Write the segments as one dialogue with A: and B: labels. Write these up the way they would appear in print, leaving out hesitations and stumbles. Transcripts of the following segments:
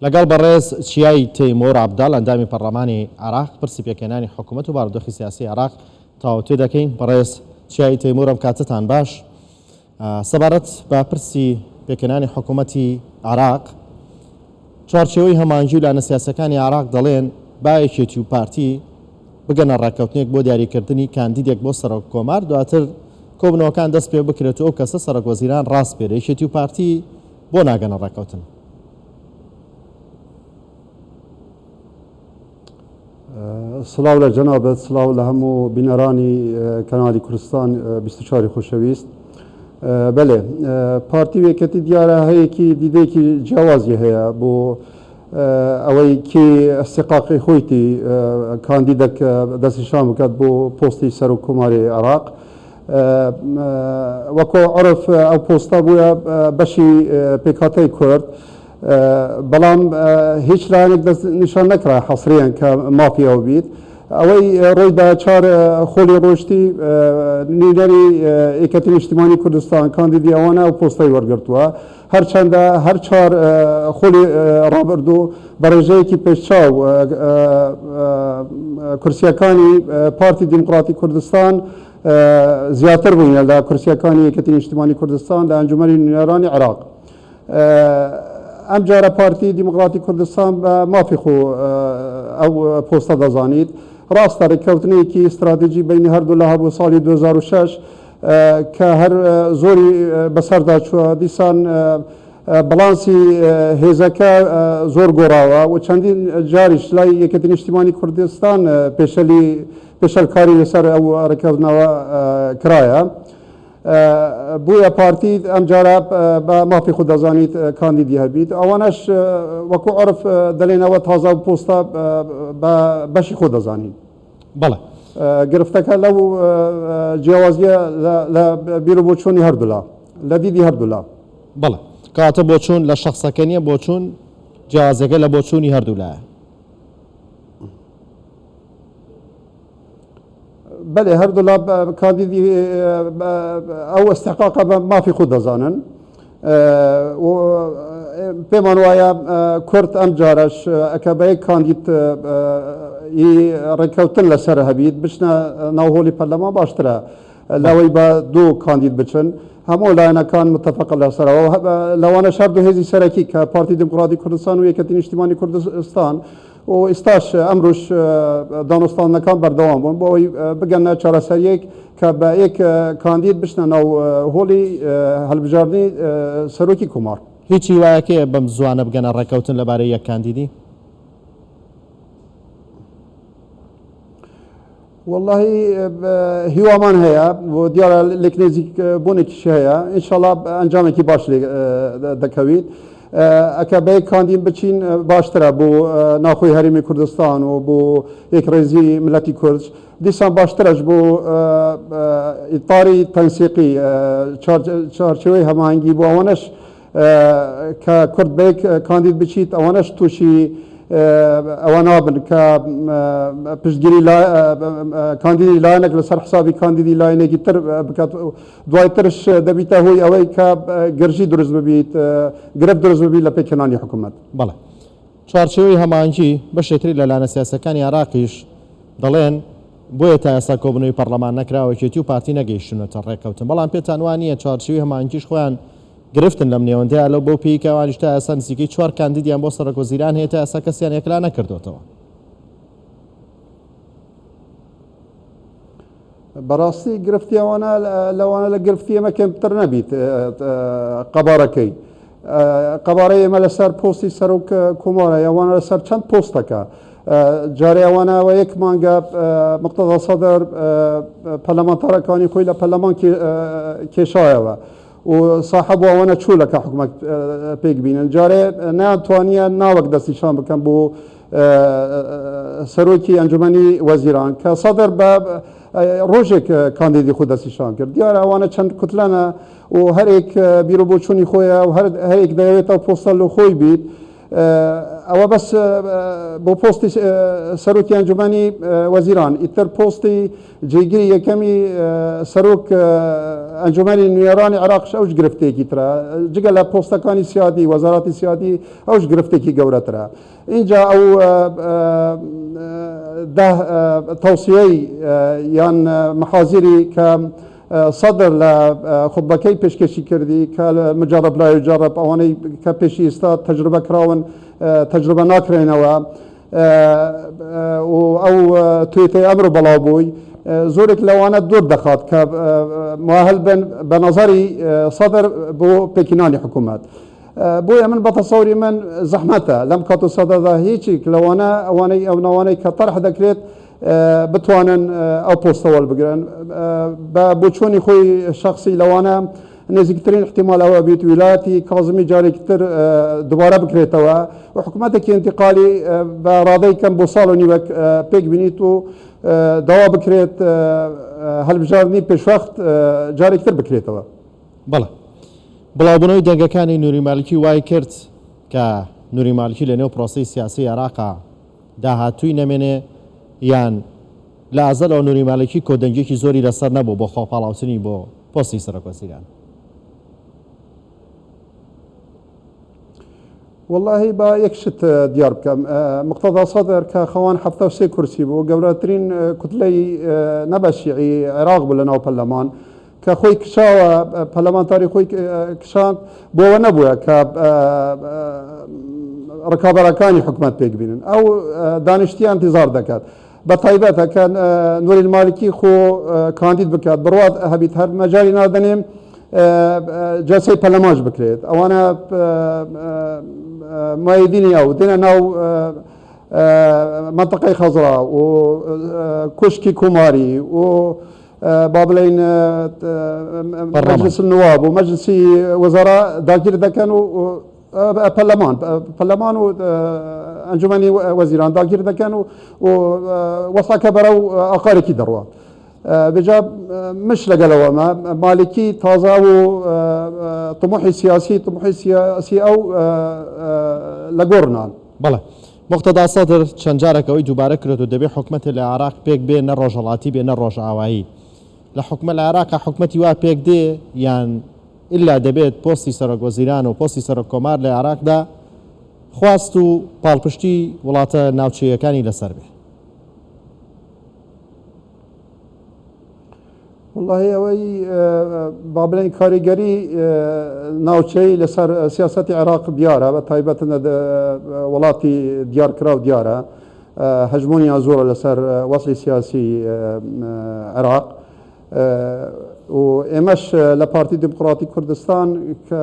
A: لەگەڵ بەڕێز چیای تەیمۆر عەبداڵ ئەندامی پەرلەمانی عێراق پرسی پێکهێنانی حکوومەت و بارودۆخی سیاسی عێراق تاوتوێ دەکەین. بەڕێز چیای تەیمۆر ئەم کاتتان باش. سەبارەت بە پرسی پێکهێنانی حکوومەتی عێراق، چوارچێوەی هەمانجی و لانە سیاسەکانی عێراق دەڵێن با یەکێتی و پارتی بگەنە ڕاکەوتنێک بۆ دیاریکردنی کاندیدێک بۆ سەرۆک کۆمار، دواتر کۆبنەوەکان دەست پێ بکرێت و ئەو کەسە سەرۆک وەزیران ڕاست بێت. یەکێتی و پارتی بۆ ناگەنە ڕاکەوتن؟
B: سلااو لە جەنابەت، سلااو لە هەموو بینەرانی کەنالی کوردستان 24 خۆشەویست. بەێ پارتی وێکەتی دیارە هەیەکی دیدێکی جیاوازی هەیە بۆ ئەوەی کی ئەستیقاقی خۆیتی کاندیدەک دەستیشان بکات بۆ پۆستی سەر و کۆماری عێراق. وەکۆ عرف ئەو پۆستە بووە بەشی پێکهاتەی کورد، بەڵام هیچ لایەنێک دەست نیشان نەکرا حەسریان کە مافیاوە بیت. ئەوەی ڕۆیدا چار خۆلی ڕۆشتی نیدەری یەکەتی نیشتیمانی کوردستان کاندیدی ئەوانە ئەو پۆستەی وەرگرتووە، هەرچەندە هەر چار خۆلی ڕابردوو بە ڕێژەیەکی پێشچاو کورسیەکانی پارتی دیموکراتی کوردستان زیاتر بووینە لە کورسیەکانی یەکەتی نیشتیمانی کوردستان لە ئەنجومەنی نوێنەرانی عێراق. ئەم جارە پارتی دیموکراتی کوردستان بە مافی خۆ ئەو پۆستە دەزانیت. ڕاستە ڕێککەوتنێکی استراتیژی بینی هەردوو لە هەبوو ساڵی 2006 کە هەر زۆری بەسەردا چووە، دیسان بەڵانسی هێزەکە زۆر گۆڕاوە و چەندین جاریش لای یەکەتی نیشتیمانی کوردستان پێشەلکاری لەسەر ئەو ڕێککەوتنەوە کرایە. بووە پارتی ئەم جارە بە مافی خود دەزانیت کاندیدی هەبیت. ئەوانەش وەکو عرف دەڵێنەوە تازە پۆستە بەشی خۆ دەزانین.
A: بەڵێ
B: گرفتەکە لەو جیاوازیە لە بیر بۆ چوونی هەردوولا، لە دیدی هەردوولا.
A: بەڵێ کاتە بۆ چوون لە شخصەکە نیە، بۆ چوون جیاوازەکە لە بۆ چوونی هەردوولایە.
B: بەێ هەردوولا کاندیدی ئەو ئەستحقاقە بە مافی خود دەزانن. پێمان وایە کورد ئەم جارش ئەکە بە یەک کاندید ڕێککەوتن لەسەر هەبیت بچنە ناوهۆلی پەرلەمان باشترە لەوەی بە دوو کاندید بچن. هەموو لایەنەکان متفقە لەسەرەوە، لەوانە شەر دوو هێزی سەرەکی کە پارتی دیموکراتی کوردستان و یەکەتی نیشتیمانی کوردستان و ئێستاش ئەمڕۆژ دانوستانەکان بەردەوام بوون بۆ ئەوەی بگەنە چارەسەریەک کە بە یەک کاندید بچنە ناو هۆلی هەڵبژاردننی سەرۆکی کۆمار.
A: هیچی وایەکەیە بەم زوانە بگەنە ڕێککەوتن لەبارەی یەک کاندیدی؟
B: واللهی هیوامان هەیە بۆ دیارە لێک نێزیک بوونێکیش هەیە، ئینشاڵڵا ئەنجامێکی باش دەکەویت. ئەکە بە یەک کاندید بچین باشترە بۆ ناخۆی هەرێمی کوردستان و بۆ یەک ڕێزی ملەتی کورد. دیسان باشترش بۆ ئیتاری تەنسیقی چارچێوەی هەماهەنگی بۆ ئەوانەش کە کورد بە یەک کاندید بچیت، ئەوانەش تووشی ئەوە نابن کە پشتگیری کاندیدی لایەنێک لەسەر حسابی کاندیدی لایەنێکی تر بکات، دوای ترش دەبیتە هۆی ئەوەی کە گەرژی دروست ببیت، گرفت دروست ببیت لە پێکهێنانی حکوومەت.
A: بەڵێ چوارچێوەی هەمانجی بەشێتری لە لانە سیاسەکانی عێراقیش دەڵێن بۆیە تا ئێستا کۆبنەوەی پەرلەمان نەکراوەکێتی و پارتی نەگەیشتونەتە ڕێککەوتن، بەڵام پێتان وانە چوارچێوی هەمانجیش خۆیان گرفتن لەم نێوەندەیە لەو بۆ پێیکەوانیش تا ئێستا نزیکەی 4 کاندیدیان بۆ سەرۆک وەزیران هەیە، تا ئێستا کەسیان یەکلا نەکردوێتەوە.
B: بەڕاستی گرفتی ئەوانە لەوانە لە گرفتی ئەمە کەمتر نەبیت. قەبارەکەی قەبارەی ئێمە لەسەر پۆستی سەرۆک کۆمارە ئەوانە لەسەر چەند پۆستەکە جارێ ئەوانەوە یەک مانگە مقتەدا سەدەر پەرلەمانتارەکانی خۆی لە پەرلەمان کێشایەوە و صاحب ئەوانە چوولەکە حکوومەت پێک بینن. جارێ ناتوانیە ناوەک دەستیشان بکەن بۆ سەرۆکی ئەنجومەنی وەزیران کە سەدەر بە ڕۆژێک کاندیدی خۆ دەستیشان کرد. دیارە ئەوانە چەند کوتلانە و هەرێک بیرۆ بۆ چوونی خۆیە و هەرێک دەیەوێتەوە پۆستە لە خۆی بیت. ئەوە بەس بۆ پۆستی سەرۆکی ئەنجومەنی وەزیران ئیتر پۆستی جێگیری یەکەمی سەرۆک ئەنجومەنی نوێرانی عێراقش ئەوش گرفتێکی ترە جگە لە پۆستەکانی سیادی وەزاراتی سیادی ئەوش گرفتێکی گەورەترە اینجا ئەو تەوسیەی یان محازیری کە صدر لە خطبەکەی پێشکەشی کردی کە مجرب لا يجرب ئەوانەی کە پێشی ئێستا تەجربە کراون تەجربە ناکرێنەوە و ئەو توێتەی ئەمڕۆ بەڵاو بووی زۆرێک لەوانە دوور دەخات کە مواهل بن بە نەزەری صدر بۆ پێکینانی حکوومەت بۆیە من بە تەسەوری من زەحمەتە لەم کات و سەدەدا هیچێک لەوانە ئەوانەی ئەو ناوانەی کە تەرح دەکرێت بتوانن ئەو پۆستەوەڵ بگرن بە بۆچۆنی خۆی شخصی لەوانە نزیکترین احتیمال ئەوە بێت ویلایەتی کازمی جارێکتر دوبارە بکرێتەوە و حکوومەتێکی انتقالی بە ڕادەی کەم بۆ ساڵ و نیوەک پێک بینیت و داوا بکرێت هەڵبژاردننی پێشوەخت جارێکتر بکرێتەوە.
A: بەڵێ بڵاوبوونەوەی دەنگەکانی نووری مالکی وای کرد کە نووری مالکی لە نێو پرۆسی سیاسی عێراقا داهاتووی نەمێنێ یان لە ئازەرەوە نووری مالکی کۆدەنگێکی زۆری لەسەر نەبوو بۆ خۆپاڵاوچنی بۆ پۆستی سەرۆکوەزیران.
B: والله با یەک شت دیار بکەم مقتەدا سەدر کە خەوان 73 کورسی بوو گەورەترین کوتلەی نەبە شیعی عێراق بوو لە ناو پەرلەمان کە خۆی کشاوە پەرلەمانتاری خۆی کشاند بۆەوە نەبووە کە ڕکابەرەکانی حکوومەت پێک بینن ئەو دانیشتی انتظار دەکات بە تایبەتە کە نووری مالکی خۆ کاندید بکات بڕوات هەبیت هەر مەجای نادەنێم جلسەی پەرلەمانش بکرێت ئەوانە مایدینی ئەو دێنە ناو منطقەی خەزرا و کوشکی کوماری و با بڵێن مەجلس النواب و مەجلسی وەزارا داگیر دەکەن و پەرلەمان و ئەنجومەنی وەزیران داگیر دەکەن و وەساکە بەرەو ئاقارێکی دەڕوە بجا مش لەگەلەوە مالکی تازە و طموحی سیاسی ئەو لە گۆڕنان.
A: بەڵێ مقتەدا سەدر چەند جارێکەوەی دووبارە کرێت و دەبێت حکومەتی لە عێراق پێک بێ نە ڕۆژهەڵاتی بێ نە ڕۆژئاوایی لە حکومە لە عێراقا حکومەتی وا پێک دێ یان ئللا دەبێت پۆستی سەرۆکوەزیران و پۆستی سەرۆک کۆمار لە عێراقدا خواست و پاڵپشتی وڵاتە ناوچەیەکانی لەسەر بێ.
B: والله ئەوەی با بڵێن کاریگەری ناوچەی لەسەر سیاسەتی عێراق دیارە بە تایبەتە وڵاتی دیارکرا و دیارە هەژمۆنیان زۆرە لەسەر وەسڵی سیاسی عێراق و ئێمەش لە پارتی دموکراتی کوردستان کە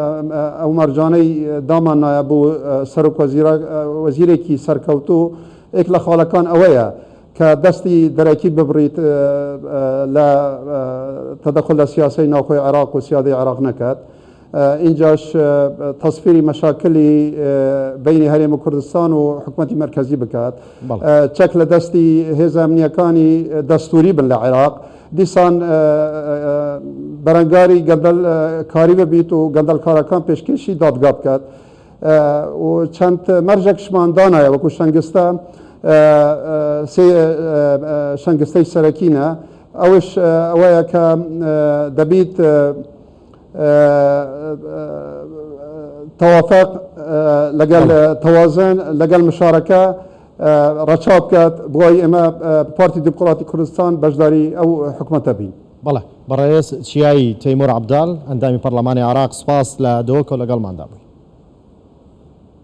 B: ئەو مەرجانەی دامان نایە بۆ وەزیرێکی سەرکەوتو ئێک لە خاڵەکان ئەوەیە کە دەستی دەرەکی ببڕیت لە تەدەخل لە سیاسی ناوخۆی عێراق و سیادی عێراق نەکات اینجاش تەسفیری مەشاکلی بینی هەرێم و کوردستان و حکوومەتی مرکزی بکات چەک لە دەستی هێزە ئەمنیەکانی دەستوری بن لە عێراق دیسان بەرەنگاری گەندەل کاری ببیت و گەندەلکارەکان پێشکەشی دادگا بکات و چەند مەرجێکشمان دانایە وەکو شەنگستە شەنگستەی سەرەکینە ئەوش ئەوەیە کە دەبیت تەوافق لەگەڵ تەوازن لەگەڵ مشارەکە ڕەچاو بکات بۆی ئێمە پارتی دموکراتی کوردستان بەشداری ئەو حکوومەتە بین.
A: بەڵێ بەڕێز چیایی تەیمور عەبداڵ ئەندامی پەرلەمانی عێراق سپاس لە دۆکە و لەگەڵماندا بووی.